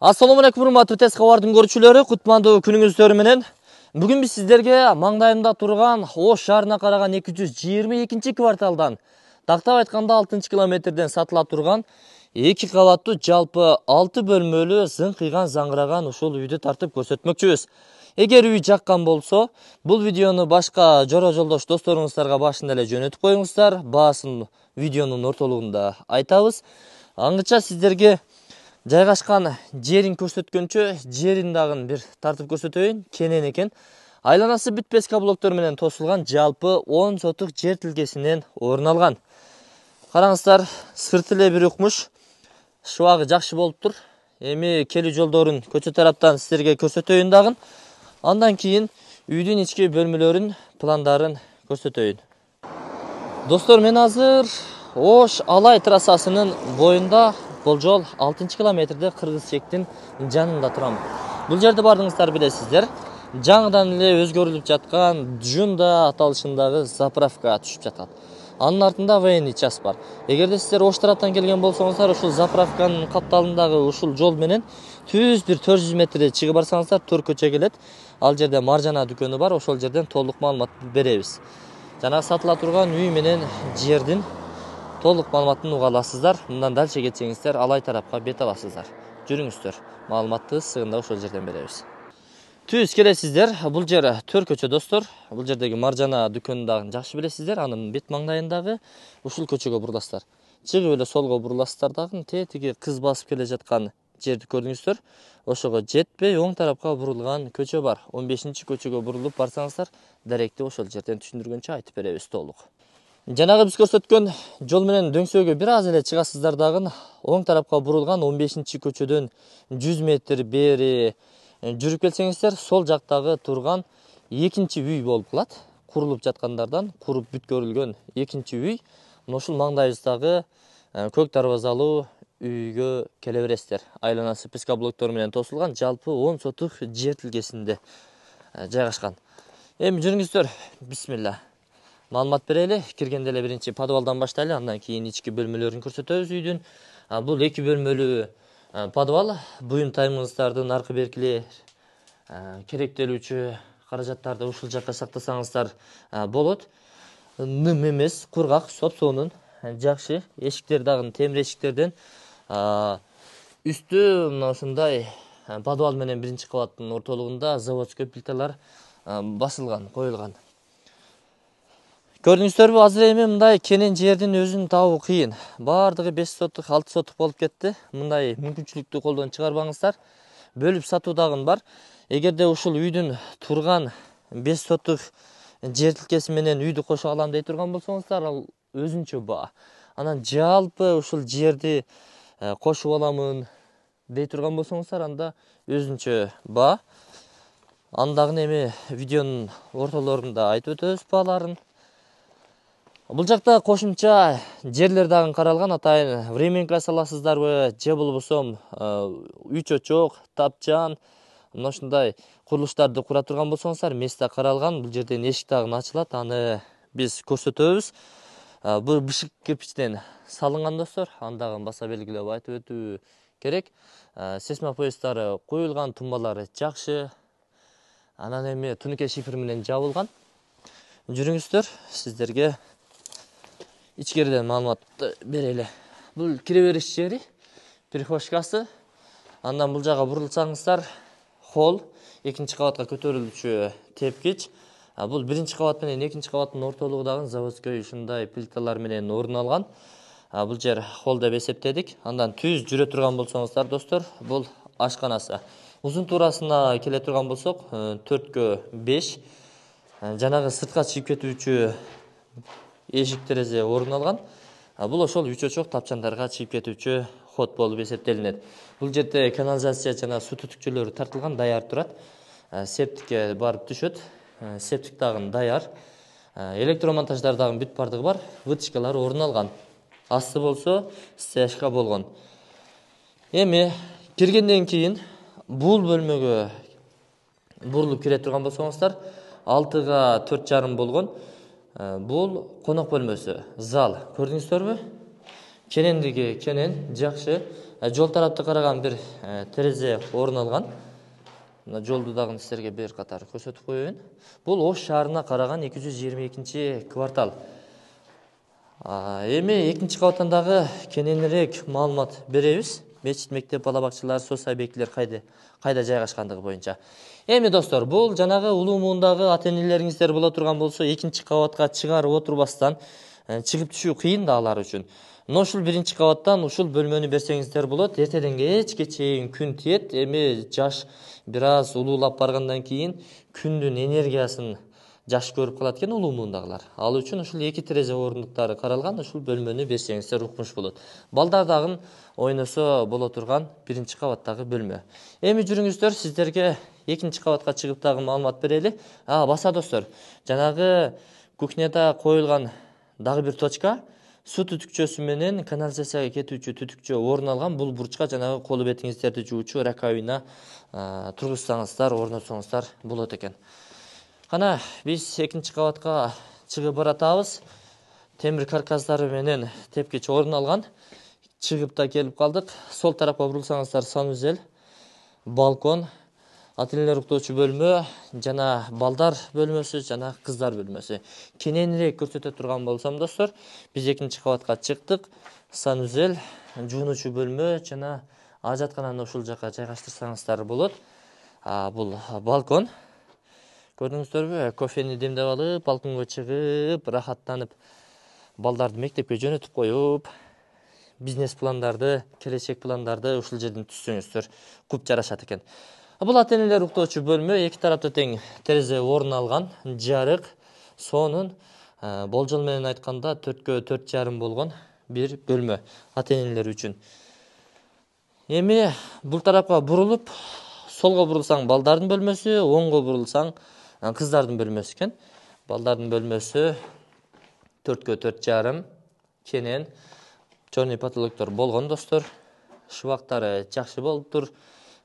Assalamu alaikum урматтуу тез кабардын көрүүчүлөрү, кутмандуу күнүңүздөр менен. Бүгүн биз сиздерге маңдайымда турган Ош шаарына караган 222 кварталдан, тактап айтканда 6-километрден сатыла турган 2 кабаттуу жалпы 6 бөлмөлүү зыңкыйган заңгыраган ушул үйдү тартып көрсөтмөкчүбүз. Эгер үй жаккан болсо, бул видеону башка жора жолдош досторуңуздарга башында эле жөнөтүп коюңуздар. Баасын видеонун ортолугунда айтабыз. Аңгыча сиздерге жайгашкан жерин көрсөткөнчө, жерин дагы бир тартып көрсөтөйүн. Кенен экен. Айланасы бүт песка блоктор менен тосулган, жалпы 10 сотук жер тилкесинен орун алган. Караңыздар, сырты эле бир укмуш. Шубагы жакшы болуптур. Эми келүү жолдорун көчө тараптан сиздерге көрсөтөйүн дагы. Андан кийин үйдүн ички бөлмөлөрүн, пландарын көрсөтөйүн. Достор, мен азыр Ош Алай трассасынын боюнда, болжол 6-километрде Кыргыз чектин жанында турам. Бул жерде бардыңыздар билесиздер. Жаңыдан эле өзгөрүлүп жаткан Джунда аталышындагы заправка түшүп жатат. Анын артында военный час бар. Эгерде сиздер Ош тараптан келген болсоңуздар, ушул заправканын капталындагы ушул жол менен түз бир 400 метрде чыгып барсаңыздар, төр көчө келет. Ал жерде маржана дүкөнү бар, ошол жерден толук маалымат беребиз. Жана сатыла турган үй менен жердин толук маалыматын уга аласыздар. Мындан дальше кетсеңиздер, Алай тарапка бет аласыздар. Жүрүңүздөр. Маалыматты ысыгында ошол жерден беребиз. Түз келесиздер. Бул жер төр көчө достор. Бул жердеги маржана дүкөнүн дагы жакшы билесиздер. Анын бет маңдайындагы ушул көчөгө буруласыздар. Чыгып эле солго буруласыздар дагы, тетиги кыз басып келе жаткан жерди көрдүңүздөр. Ошого жетпей оң тарапка бурулган көчө бар. 15-көчөгө бурулуп барсаңыздар, даректи ошол жерден түшүндүргөнчө айтып беребиз толук. Жанагы биз көрсөткөн жол менен дөңсөөгө бир аз эле чыгасыздар дагы, оң тарапка бурулган 15-көчөдөн 100 метр бери жүрүп келсеңиздер, сол жактагы турган экинчи үй болуп калат. Курулуп жаткандардан куруп бүткөрүлгөн экинчи үй. Ушул маңдайыбыздагы көк дарбазалуу үйгө келе бересиздер. Айланасы песка блоктор менен тосулган, жалпы 10 сотук жер тилкесинде жайгашкан. Эми жүрүңүздөр, бисмилла. Маалымат берели. Киргенде эле биринчи подвалдан баштайлы, андан кийин ички бөлмөлөрүн көрсөтөбүз үйдүн. Бул 2 бөлмөлүү подвал. Буюм-таймыңыздардын аркы беркилер, керектелүүчү каражаттарды ушул жакка сактасаңыздар болот. Ным эмес, кургак, соп-сонун, жакшы. Эшиктер дагы темир эшиктерден. Үстү мына ушундай подвал менен биринчи кабаттын ортолугунда заводской плиталар басылган, коюлган. Көрдүңүздөрбү, азыр эми мындай кенен жердин өзүн табуу кыйын. Бардыгы 5 сотук, 6 сотук болуп кетти. Мындай мүмкүнчүлүктү колдон чыгарбаңыздар. Бөлүп сатуу дагы бар. Эгерде ушул үйдүн турган 5 сотук жер тилкеси менен үйдү кошо алам дей турган болсоңуздар, ал өзүнчө баа. Анан жалпы ушул жерди кошуп аламын дей турган болсоңуздар, анда өзүнчө баа. Андагы эми видеонун ортолорунда айтып өтөбүз бааларын. Бул жакта кошумча жерлер дагы каралган. Атайын временка саласыздарбы, же болбосо үй чочок, тапчан, мына ушундай курулуштарды кура турган болсоңуздар, место каралган. Бул жерден эшик дагы ачылат, аны биз көрсөтөбүз. Бул бышык кирпичтен салынган достор. Андагы баса белгилеп айтып өтүү керек. Сейсмопоястары коюлган, тумбалары жакшы. Анан эми тунуке шифр менен жабылган. Жүрүңүздөр, сиздерге ичкериден маалыматты берели. Бул кире бериш жери, прихожкасы. Андан бул жага бурулсаңыздар, холл, экинчи кабатка көтөрүлүүчү тепкич. Бул биринчи кабат менен экинчи кабаттын ортолугу дагы заводской ушундай плиталар менен орун алган. Бул жер холл деп эсептедик. Андан түз жүрө турган болсоңуздар достор, бул ашканасы. Узун туурасына келе турган болсок, 4/5. Жанагы сыртка чыгып кетүүчү эшик терезе орун алган. Бул ошол үй чочок, тапчандарга чыгып кетүүчү ход болуп эсептелинет. Бул жерде канализация жана суу түтүкчөлөрү тартылган, даяр турат. Септикке барып түшөт. Септик дагы даяр. Электромонтаждар дагы бүт бардыгы бар. Вытяжкалар орун алган. Асты болсо стяжка болгон. Эми киргенден кийин бул бөлмөгө бурулуп кире турган болсоңуздар, 6га 4,5 болгон. Бул конок бөлмөсү, зал. Көрдүңүздөрбү? Кенендиги кенен, жакшы. Жол тарапты караган бир терезе орун алган. Мына жолду дагы силерге бир катар көрсөтүп коеюн. Бул Ош шаарына караган 222 квартал. Эми экинчи кабаттан дагы кененирээк маалымат беребиз. Мечит, мектеп, бала бакчалар, соц объектилер кайда жайгашкандыгы боюнча. Эми достор, бул жанагы улуу муундагы ата-энелериңиздер боло турган болсо, экинчи кабатка чыгарып отурбастан чыгып түшүү кыйын да алар үчүн. Мына ушул биринчи кабаттан ушул бөлмөнү берсеңиздер болот. Эртеден кечке чейин күн тиет. Эми жаш бир аз улуулап баргандан кийин күндүн энергиясын жаш көрүп калат экен улуу муундагылар. Ал үчүн ушул эки терезе орындуктары каралган, ушул бөлмөнү берсеңиздер укмуш болот. Балдар дагы ойносо боло турган биринчи кабаттагы бөлмө. Эми жүрүңүздөр, сиздерге экинчи кабатка чыгып дагы маалымат берели. Баса достор, жанагы кухняда коюлган дагы бир точка, суу түтүкчөсү менен канализацияга кетүүчү түтүкчө орун алган. Бул бурчка жанагы колу бетиңиздерди жуучу раковина тургузсаңыздар, орнотсоңуздар болот экен. Кана биз экинчи кабатка чыгып баратабыз. Темир каркастары менен тепкич орун алган. Чыгып да келип калдык. Сол тарапка бурулсаңыздар, санузел, балкон, ата-энелер уктоочу бөлмө, жана балдар бөлмөсү, жана кыздар бөлмөсү. Кененирээк көрсөтө турган болсом достор, биз экинчи кабатка чыктык. Санузел, жуунуучу бөлмө жана ажаткананы ушул жака жайгаштырсаңыздар болот. Бул балкон. Көрдүңүздөрбү? Кофени демдеп алып, балконго чыгып, рахаттанып, балдарды мектепке жөнөтүп коюп, бизнес пландарды, келечек пландарды ушул жерден түзсөңүздөр куп жарашат экен. Бул ата-энелер уктоочу бөлмө, эки тарапта тең терезе орун алган, жарык, сонун, болжол менен айтканда 4/4,5 болгон бир бөлмө ата-энелер үчүн. Эми бул тарапка бурулуп, солго бурулсаң балдардын бөлмөсү, оңго бурулсаң кыздардын бөлмөсү экен. Балдардын бөлмөсү 4/4,5 кенен, чорный потолоктор болгон достор. Шыбактары жакшы болуптур.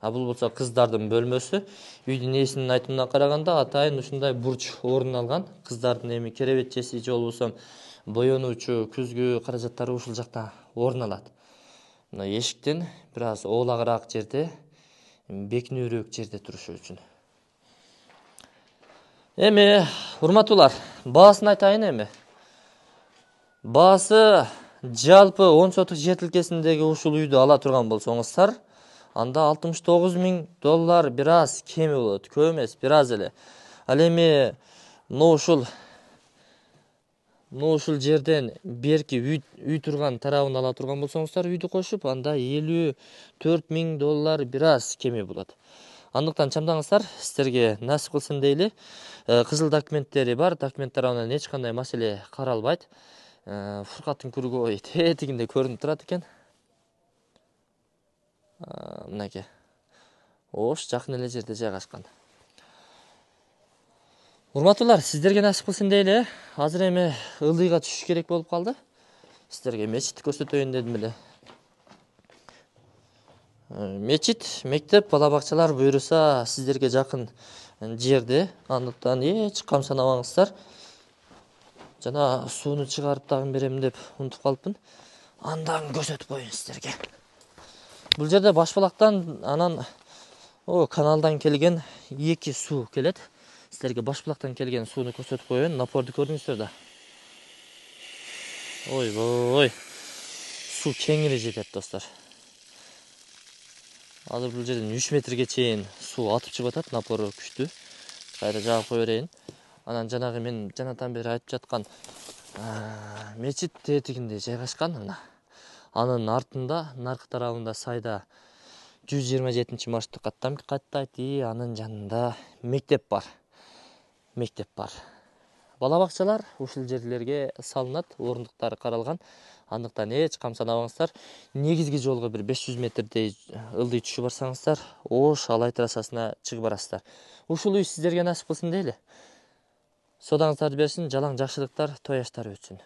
Бул болсо кыздардын бөлмөсү. Үйдүн ээсинин айтымына караганда атайын ушундай бурч орун алган. Кыздардын эми керебетчеси же болбосо боенуучу күзгү каражаттары ушул жакта орун алат. Мына эшиктен бир аз ooлагыраак жерде, бекинүүрөөк жерде турушу үчүн. Эми урматтуулар, баасын айтайын эми. Баасы жалпы 10 сотук жер тилкесиндеги ушул үйдү ала турган болсоңуздар, анда $69,000 бир аз кеми болот. Көп эмес, бир аз эле. Ал эми ушул жерден берки үй турган тарабын ала турган болсоңуздар, үйдү кошуп, анда $54,000 бир аз кеми болот. Андыктан чамдаңыздар, сиздерге насип кылсын дейли. Кызыл документтери бар, документтер анан эч кандай маселе каралбайт. Фуркаттын күргөй тетигинде көрүнүп турат экен. Мынакей. Ош жакын эле жерде жайгашкан. Урматтуулар, сиздерге насип кылсын дейли. Азыр эми ылдыйга түшүш керек болуп калды. Сиздерге мечитти көрсөтөйүн дедим эле. Мечит, мектеп, бала бакчалар буюрса сиздерге жакын жерде. Андыктан эч камсанабаңыздар. Жана сууну чыгарып дагы берем деп унутуп калыпмын. Андан көрсөтүп коеюн сиздерге. Бул жерде Башбулактан анан каналдан келген эки суу келет. Сиздерге Башбулактан келген сууну көрсөтүп коеюн. Напорду көрдүңүздөр да. Ой. Суу кеңири жетет достор. Азыр бул жерден 3 метрге чейин суу атып чыгып атат, напору күчтүү. Кайра жаап кое берейин. Анан жанагы мен жанатан бери айтып жаткан мечит тетигинде жайгашкан мына. Анын артында, наркы тарабында сайда 127-маршруттук каттайт, анын жанында мектеп бар. Бала бакчалар ушул жерлерге салынат, орундуктары каралган. Андыктан эч камсанабаңыздар. Негизги жолго бир 500 метрдей ылдый түшүп барсаңыздар, Ош Алай трассасына чыгып барасыздар. Ушул үй сиздерге насип кылсын дейли. Содаңыздарды берсин, жалаң жакшылыктар, тояштар өтсүн.